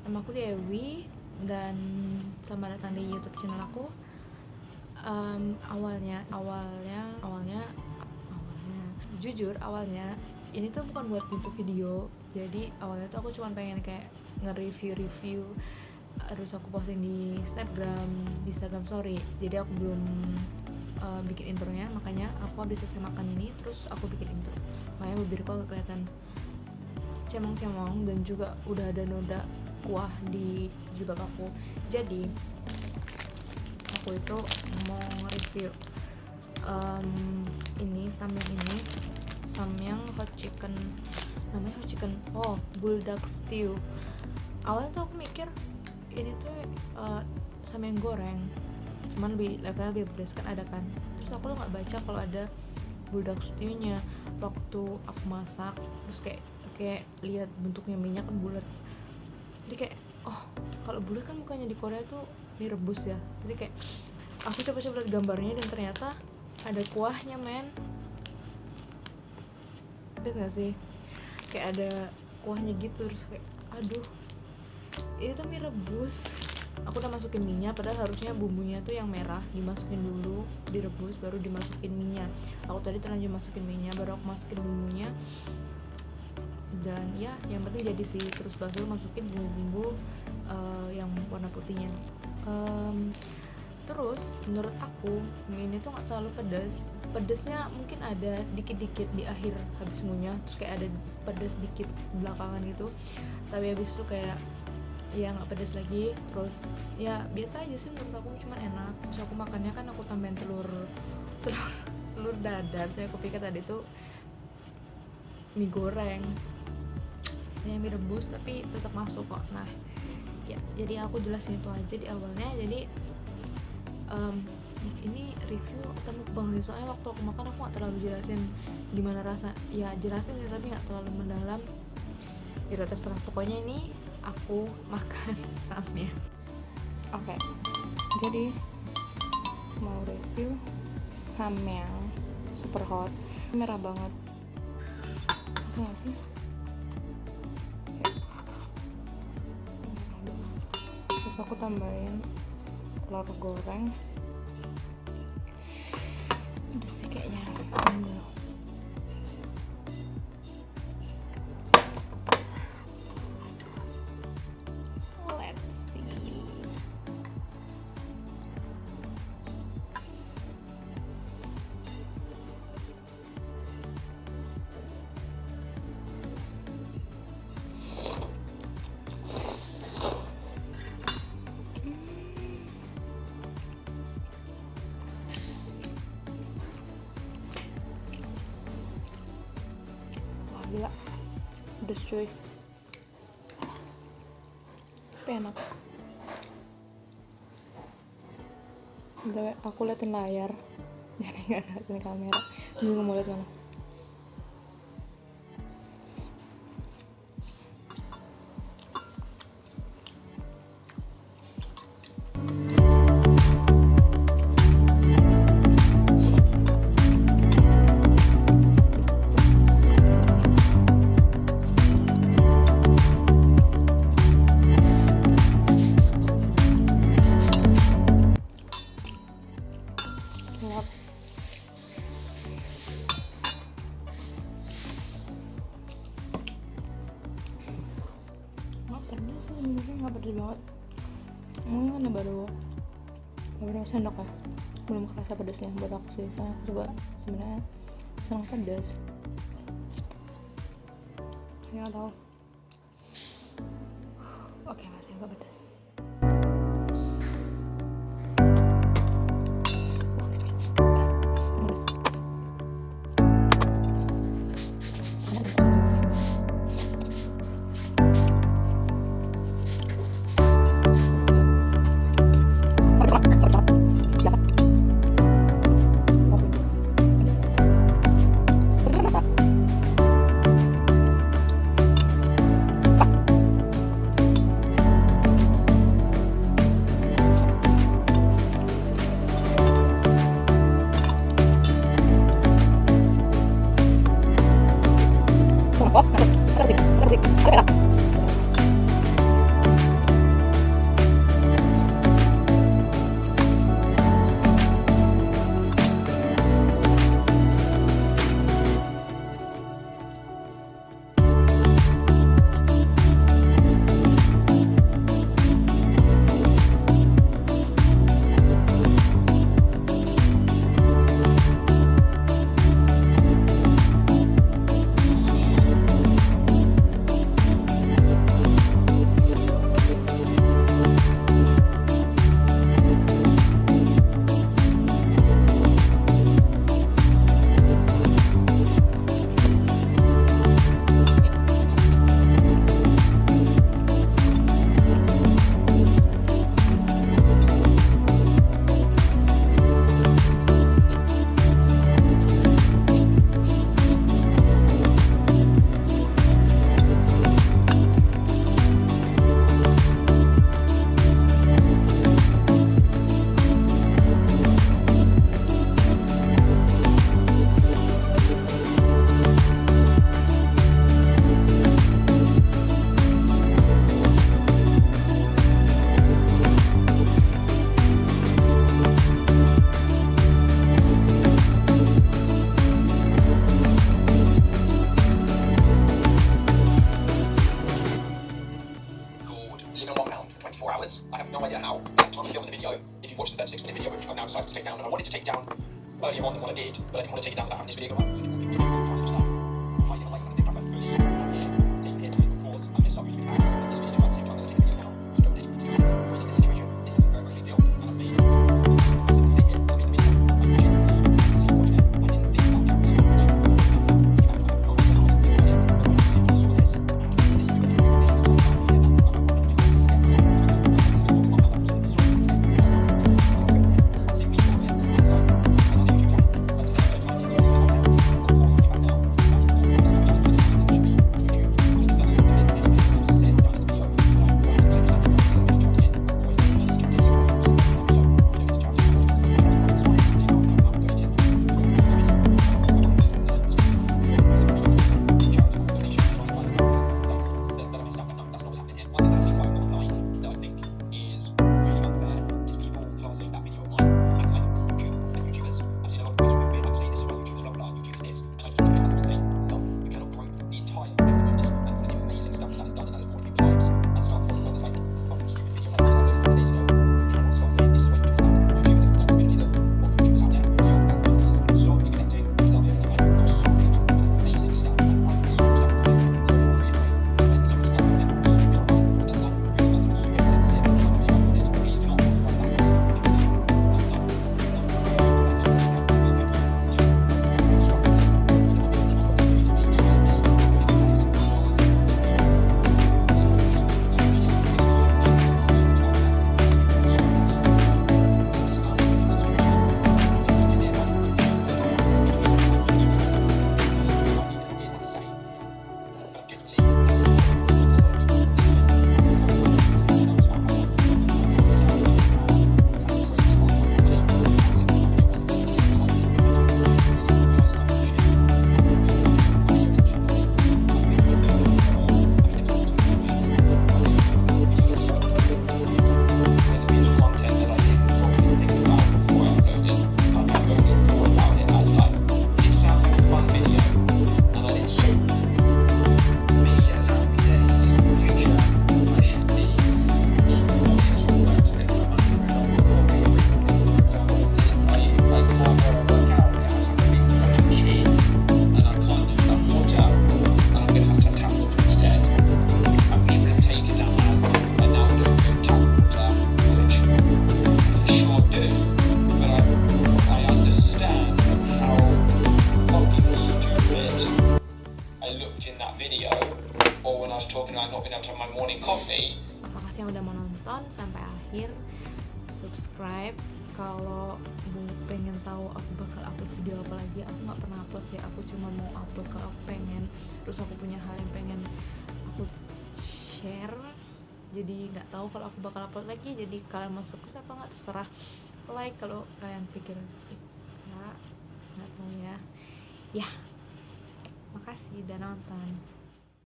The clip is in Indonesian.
Nama aku Dewi dan selamat datang di YouTube channel aku. Awalnya jujur awalnya ini tuh bukan buat YouTube video. Jadi awalnya tuh aku cuma pengen kayak nge-review, terus aku posting di Instagram story. Jadi aku belum bikin intronya, makanya aku habis selesai makan ini terus aku bikin intro. Makanya bibirku agak kelihatan cemong-cemong dan juga udah ada noda kuah di jilbab aku. Jadi aku itu mau review ini samyang hot chicken, namanya hot chicken bulldog stew. Awalnya tuh aku mikir ini tuh samyang goreng, cuman levelnya lebih pedas kan ada kan. Terus aku tuh nggak baca kalau ada bulldog stew-nya. Waktu aku masak terus kayak lihat bentuknya minyak kan bulat, jadi kayak kalau bulat kan bukannya di Korea tuh mie rebus ya. Jadi kayak aku coba lihat gambarnya dan ternyata ada kuahnya, men. Lihat nggak sih, kayak ada kuahnya gitu. Terus kayak aduh, ini tuh mie rebus. Aku udah masukin minyak, padahal harusnya bumbunya tuh yang merah dimasukin dulu, direbus baru dimasukin minyak. Aku tadi terlanjur masukin minyak, baru aku masukin bumbunya. Dan ya yang penting jadi sih. Terus baru masukin bumbu-bumbu yang warna putihnya. Terus menurut aku mie ini tuh nggak terlalu pedas. Pedesnya mungkin ada dikit-dikit di akhir habis ngunyah, terus kayak ada pedas dikit belakangan gitu. Tapi habis itu kayak ya nggak pedas lagi. Terus ya biasa aja sih menurut aku, cuman enak. Terus aku makannya kan aku tambahin telur dadar. Saya aku pikir tadi tuh mie goreng, ya mie rebus, tapi tetap masuk kok. Nah ya, jadi aku jelasin itu aja di awalnya. Jadi ini review atau mukbang sih, soalnya waktu aku makan aku gak terlalu jelasin gimana rasa. Ya jelasin sih tapi gak terlalu mendalam. Ya udah terserah, pokoknya ini aku makan samyang. Oke, jadi mau review samyang super hot, merah banget. Apa gak sih? Terus aku tambahin telur goreng. Udah sih kayaknya. Let's see. Gila, pedes cuy, tapi enak. Bentar, aku liatin layar jadi gak liatin kamera. Bingung mau liat mana. Pedas sih sebenarnya, nggak pedas banget. Mungkin karena baru beberapa sendok ya, belum kerasa pedasnya buat aku sih. Soalnya aku juga sebenarnya senang pedas, nggak tahu. Oke, masih agak pedas. no idea how. At the time of filming the video, if you watch the 36-minute video, which I've now decided to take down, and I wanted to take down earlier on than what I did, but I didn't want to take it down without having this video go up. Hiding away, and I think I've fully taken it to pause. I messed up really bad. This video, at the same time, I'm going to take the video now. So don't need to do it. But in this situation, this is a very, very big deal. And I've made a mistake here. I made the video. I'm genuinely watching it. I didn't think about that. Makasih yang udah menonton sampai akhir. Subscribe kalau pengen tahu aku bakal upload video apa lagi. Aku nggak pernah upload sih, aku cuma mau upload kalau aku pengen. Terus aku punya hal yang pengen aku share. Jadi nggak tahu kalau aku bakal upload lagi. Jadi kalian mau suka apa nggak terserah. Like kalau kalian pikir suka, nggak tahu ya. Ya, makasih udah nonton.